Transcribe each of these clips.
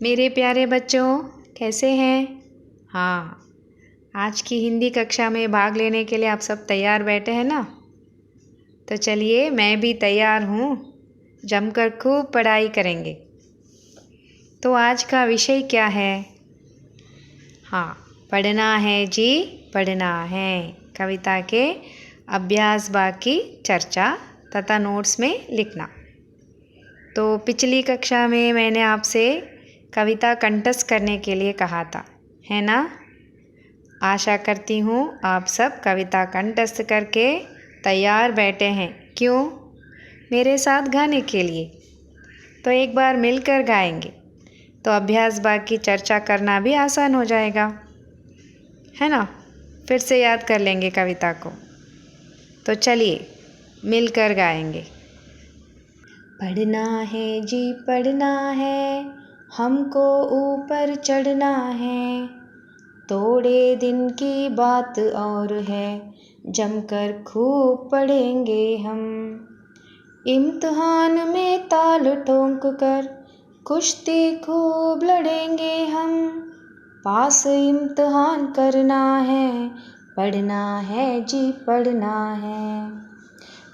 मेरे प्यारे बच्चों, कैसे हैं? हाँ, आज की हिंदी कक्षा में भाग लेने के लिए आप सब तैयार बैठे हैं ना? तो चलिए, मैं भी तैयार हूँ। जमकर खूब पढ़ाई करेंगे। तो आज का विषय क्या है? हाँ, पढ़ना है जी, पढ़ना है। कविता के अभ्यास भाग की चर्चा तथा नोट्स में लिखना। तो पिछली कक्षा में मैंने आपसे कविता कंठस्थ करने के लिए कहा था, है ना? आशा करती हूँ आप सब कविता कंठस्थ करके तैयार बैठे हैं। क्यों? मेरे साथ गाने के लिए। तो एक बार मिलकर गाएंगे तो अभ्यास भाग की चर्चा करना भी आसान हो जाएगा, है ना? फिर से याद कर लेंगे कविता को। तो चलिए मिलकर गाएंगे। पढ़ना है जी, पढ़ना है, हमको ऊपर चढ़ना है। थोड़े दिन की बात और है, जमकर खूब पढ़ेंगे हम। इम्तिहान में ताल ठोंक कर कुश्ती खूब लड़ेंगे हम। पास इम्तिहान करना है, पढ़ना है जी, पढ़ना है।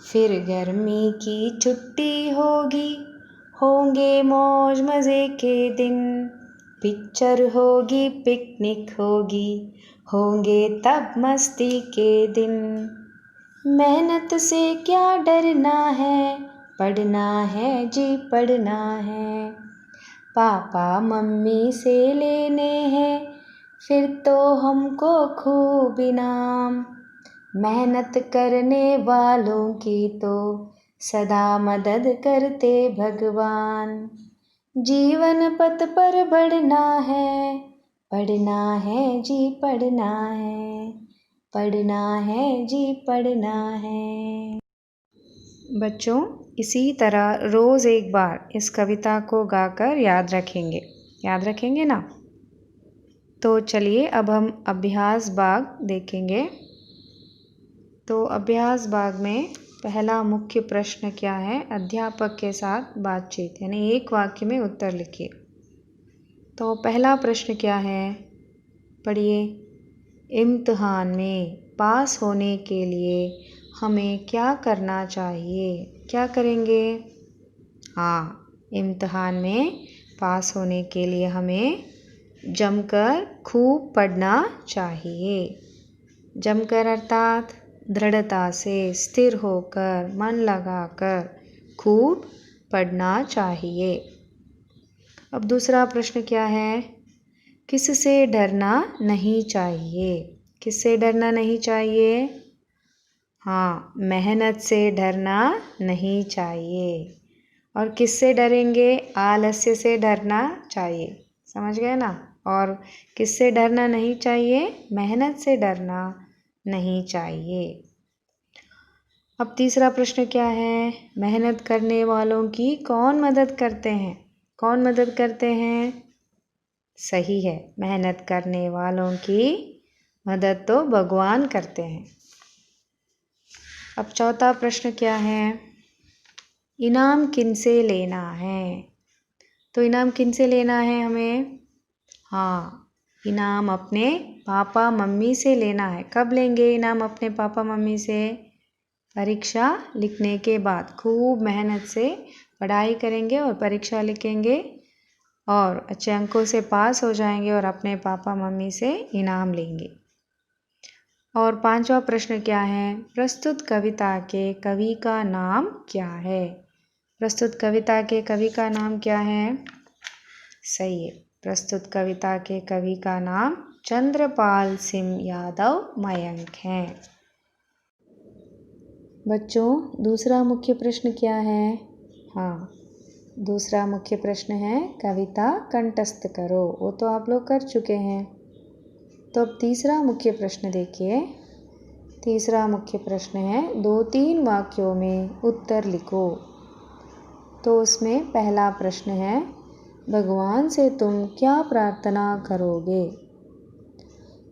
फिर गर्मी की छुट्टी होगी, होंगे मौज मज़े के दिन। पिक्चर होगी, पिकनिक होगी, होंगे तब मस्ती के दिन। मेहनत से क्या डरना है, पढ़ना है जी, पढ़ना है। पापा मम्मी से लेने हैं फिर तो हमको खूब इनाम। मेहनत करने वालों की तो सदा मदद करते भगवान। जीवन पथ पर बढ़ना है, पढ़ना है जी, पढ़ना है। पढ़ना है जी, पढ़ना है। बच्चों, इसी तरह रोज़ एक बार इस कविता को गाकर याद रखेंगे। याद रखेंगे ना? तो चलिए अब हम अभ्यास भाग देखेंगे। तो अभ्यास भाग में पहला मुख्य प्रश्न क्या है? अध्यापक के साथ बातचीत, यानी एक वाक्य में उत्तर लिखिए। तो पहला प्रश्न क्या है? पढ़िए। इम्तिहान में पास होने के लिए हमें क्या करना चाहिए? क्या करेंगे? हाँ, इम्तिहान में पास होने के लिए हमें जमकर खूब पढ़ना चाहिए। जमकर अर्थात दृढ़ता से, स्थिर होकर, मन लगाकर खूब पढ़ना चाहिए। अब दूसरा प्रश्न क्या है? किससे डरना नहीं चाहिए? किससे डरना नहीं चाहिए? हाँ, मेहनत से डरना नहीं चाहिए। और किससे डरेंगे? आलस्य से डरना चाहिए। समझ गए ना? और किससे डरना नहीं चाहिए? मेहनत से डरना नहीं चाहिए। अब तीसरा प्रश्न क्या है? मेहनत करने वालों की कौन मदद करते हैं? कौन मदद करते हैं? सही है, मेहनत करने वालों की मदद तो भगवान करते हैं। अब चौथा प्रश्न क्या है? इनाम किनसे लेना है? तो इनाम किनसे लेना है हमें? हाँ, इनाम अपने पापा मम्मी से लेना है। कब लेंगे इनाम अपने पापा मम्मी से? परीक्षा लिखने के बाद खूब मेहनत से पढ़ाई करेंगे और परीक्षा लिखेंगे और अच्छे अंकों से पास हो जाएंगे और अपने पापा मम्मी से इनाम लेंगे। और पांचवा प्रश्न क्या है? प्रस्तुत कविता के कवि का नाम क्या है? प्रस्तुत कविता के कवि का नाम क्या है? सही है, प्रस्तुत कविता के कवि का नाम चंद्रपाल सिंह यादव मयंक है। बच्चों, दूसरा मुख्य प्रश्न क्या है? हाँ, दूसरा मुख्य प्रश्न है कविता कंठस्थ करो। वो तो आप लोग कर चुके हैं। तो अब तीसरा मुख्य प्रश्न देखिए। तीसरा मुख्य प्रश्न है 2-3 वाक्यों में उत्तर लिखो। तो उसमें पहला प्रश्न है, भगवान से तुम क्या प्रार्थना करोगे?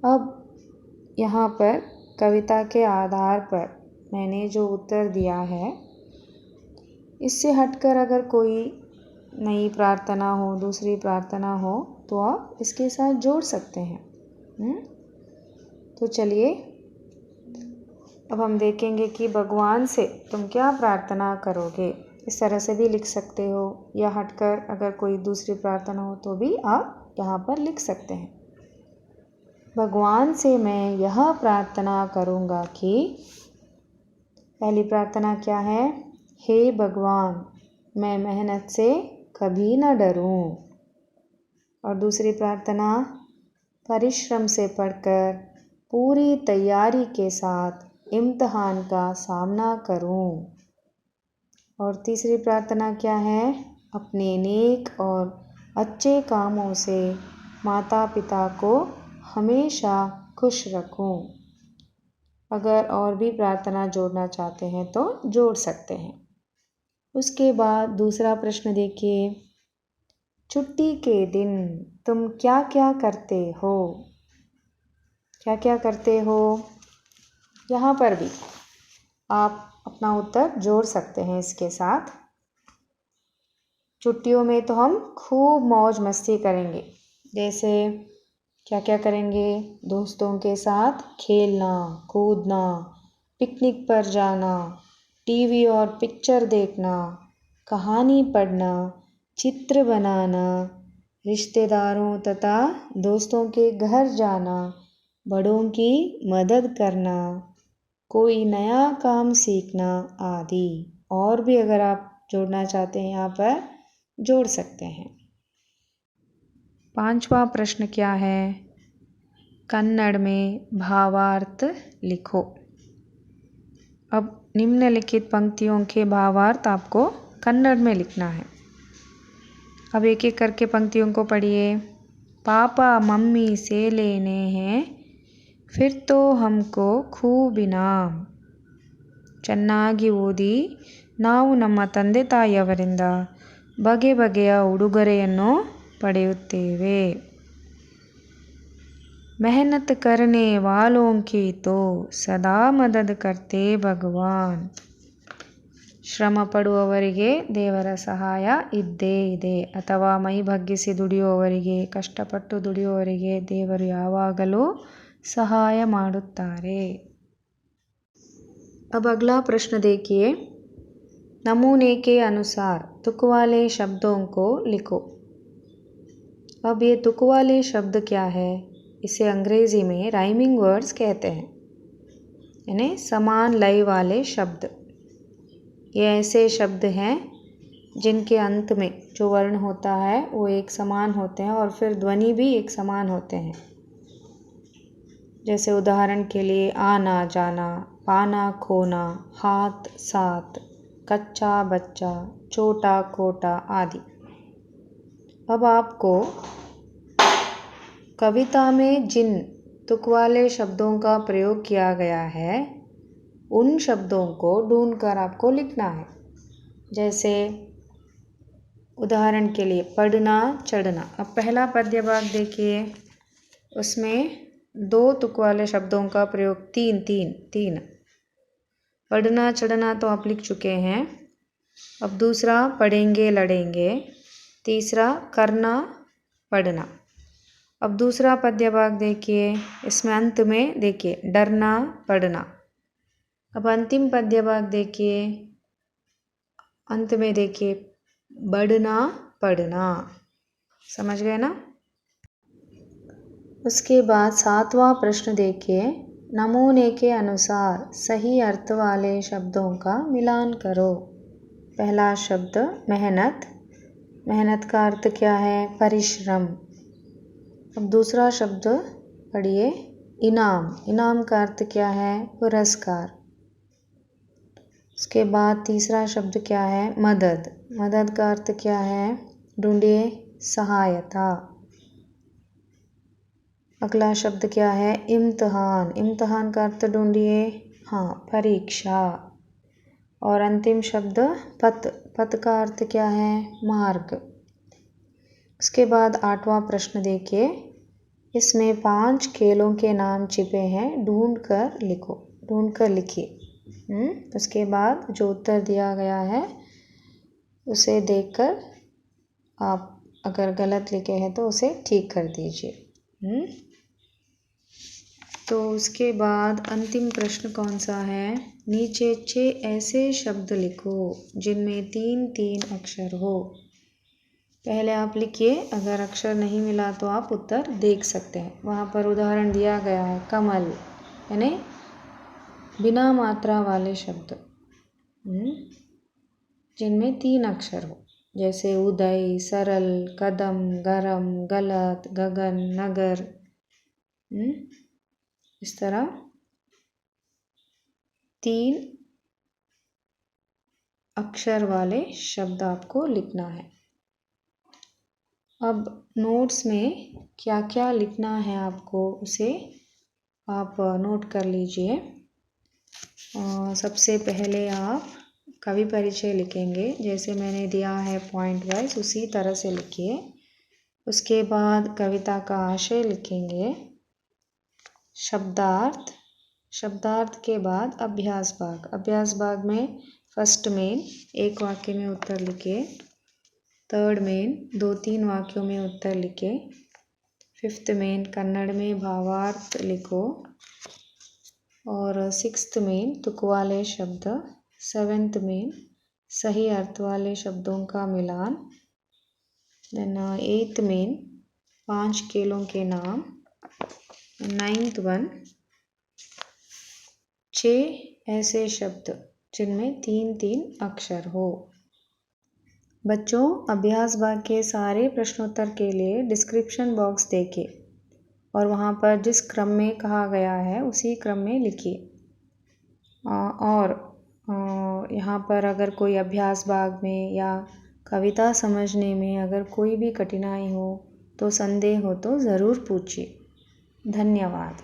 अब यहाँ पर कविता के आधार पर मैंने जो उत्तर दिया है, इससे हटकर अगर कोई नई प्रार्थना हो, दूसरी प्रार्थना हो तो आप इसके साथ जोड़ सकते हैं। तो चलिए अब हम देखेंगे कि भगवान से तुम क्या प्रार्थना करोगे। इस तरह से भी लिख सकते हो या हटकर अगर कोई दूसरी प्रार्थना हो तो भी आप यहाँ पर लिख सकते हैं। भगवान से मैं यह प्रार्थना करूँगा कि पहली प्रार्थना क्या है? हे भगवान, मैं मेहनत से कभी न डरूं। और दूसरी प्रार्थना, परिश्रम से पढ़कर पूरी तैयारी के साथ इम्तिहान का सामना करूं। और तीसरी प्रार्थना क्या है? अपने नेक और अच्छे कामों से माता पिता को हमेशा खुश रखूं। अगर और भी प्रार्थना जोड़ना चाहते हैं तो जोड़ सकते हैं। उसके बाद दूसरा प्रश्न देखिए, छुट्टी के दिन तुम क्या क्या करते हो? क्या क्या करते हो? यहाँ पर भी आप अपना उत्तर जोड़ सकते हैं इसके साथ। छुट्टियों में तो हम खूब मौज मस्ती करेंगे। जैसे क्या क्या करेंगे? दोस्तों के साथ खेलना, कूदना, पिकनिक पर जाना, टीवी और पिक्चर देखना, कहानी पढ़ना, चित्र बनाना, रिश्तेदारों तथा दोस्तों के घर जाना, बड़ों की मदद करना, कोई नया काम सीखना आदि। और भी अगर आप जोड़ना चाहते हैं यहाँ पर जोड़ सकते हैं। पांचवा प्रश्न क्या है? कन्नड़ में भावार्थ लिखो। अब निम्नलिखित पंक्तियों के भावार्थ आपको कन्नड़ में लिखना है। अब एक एक करके पंक्तियों को पढ़िए। पापा मम्मी से लेने हैं फिर तो हमको खूब इनाम. ಚೆನ್ನಾಗಿ ಓದಿ ನಾವು ನಮ್ಮ ತಂದೆ ತಾಯಿಯವರಿಂದ ಬಗೆ ಬಗೆಯ ಉಡುಗೊರೆಯನ್ನು ಪಡೆಯುತ್ತೇವೆ. मेहनत करने वालों की तो ಸದಾ ಮದದ್ करते ಭಗವಾನ್. ಶ್ರಮ ಪಡುವವರಿಗೆ ದೇವರ ಸಹಾಯ ಇದ್ದೇ ಇದೆ. ಅಥವಾ ಮೈ ಬಗ್ಗಿಸಿ ದುಡಿಯುವವರಿಗೆ, ಕಷ್ಟಪಟ್ಟು ದುಡಿಯುವವರಿಗೆ ದೇವರು ಯಾವಾಗಲೂ ಸಹಾಯ ಮಾಡುತ್ತಾರೆ. अब अगला प्रश्न देखिए, नमूने के अनुसार तुक वाले शब्दों को लिखो. अब ये तुक वाले शब्द क्या है? इसे अंग्रेजी में राइमिंग वर्ड्स कहते हैं, यानी समान लय वाले शब्द. ये ऐसे शब्द हैं जिनके अंत में जो वर्ण होता है वो एक समान होते हैं और फिर ध्वनि भी एक समान होते हैं. जैसे उदाहरण के लिए आना जाना, पाना खोना, हाथ साथ, कच्चा बच्चा, छोटा कोटा आदि. अब आपको कविता में जिन तुक वाले शब्दों का प्रयोग किया गया है उन शब्दों को ढूंढकर आपको लिखना है. जैसे उदाहरण के लिए पढ़ना चढ़ना. अब पहला पद्य भाग देखिए, उसमें 2 तुक वाले शब्दों का प्रयोग तीन. पढ़ना चढ़ना तो आप लिख चुके हैं. अब दूसरा पढ़ेंगे लड़ेंगे, तीसरा करना पढ़ना. अब दूसरा पद्य भाग देखिए, इसमें अंत में देखिए डरना पढ़ना. अब अंतिम पद्य भाग देखिए, अंत में देखिए बढ़ना पढ़ना. समझ गए ना? उसके बाद 7वां प्रश्न देखिए, नमूने के अनुसार सही अर्थ वाले शब्दों का मिलान करो. पहला शब्द मेहनत. मेहनत का अर्थ क्या है? परिश्रम. अब दूसरा शब्द पढ़िए इनाम. इनाम का अर्थ क्या है? पुरस्कार. उसके बाद तीसरा शब्द क्या है? मदद. मदद का अर्थ क्या है? ढूंढिए सहायता. अगला शब्द क्या है? इम्तिहान. इम्तिहान का अर्थ ढूंढिए, हाँ परीक्षा. और अंतिम शब्द पथ. पथ का अर्थ क्या है? मार्ग. उसके बाद 8वां प्रश्न देखिए, इसमें 5 खेलों के नाम छिपे हैं, ढूंढ कर लिखिए. उसके बाद जो उत्तर दिया गया है उसे देखकर आप अगर गलत लिखे हैं तो उसे ठीक कर दीजिए। तो उसके बाद अंतिम प्रश्न कौन सा है, नीचे 6 ऐसे शब्द लिखो जिनमें 3-3 अक्षर हो। पहले आप लिखिए, अगर अक्षर नहीं मिला तो आप उत्तर देख सकते हैं। वहाँ पर उदाहरण दिया गया है कमल, यानी बिना मात्रा वाले शब्द जिनमें 3 अक्षर हो, जैसे उदय, सरल, कदम, गरम, गलत, गगन, नगर। इस तरह 3 अक्षर वाले शब्द आपको लिखना है। अब नोट्स में क्या क्या लिखना है आपको, उसे आप नोट कर लीजिए। सबसे पहले आप कवि परिचय लिखेंगे, जैसे मैंने दिया है पॉइंट वाइज, उसी तरह से लिखिए। उसके बाद कविता का आशय लिखेंगे, शब्दार्थ, शब्दार्थ के बाद अभ्यास भाग। अभ्यास भाग में फर्स्ट मेन एक वाक्य में उत्तर लिखिए, थर्ड मेन 2-3 वाक्यों में उत्तर लिखे, फिफ्थ मेन कन्नड़ में भावार्थ लिखो, और सिक्स्थ मेन तुक वाले शब्द, सेवेंथ मेन सही अर्थ वाले शब्दों का मिलान, देन एट्थ मेन 5 खेलों के नाम, नाइन्थ वन 6 ऐसे शब्द जिनमें 3-3 अक्षर हो। बच्चों, अभ्यास भाग के सारे प्रश्नोत्तर के लिए डिस्क्रिप्शन बॉक्स देखिए और वहाँ पर जिस क्रम में कहा गया है उसी क्रम में लिखिए। और यहाँ पर अगर कोई अभ्यास भाग में या कविता समझने में अगर कोई भी कठिनाई हो तो संदेह हो तो ज़रूर पूछिए। धन्यवाद।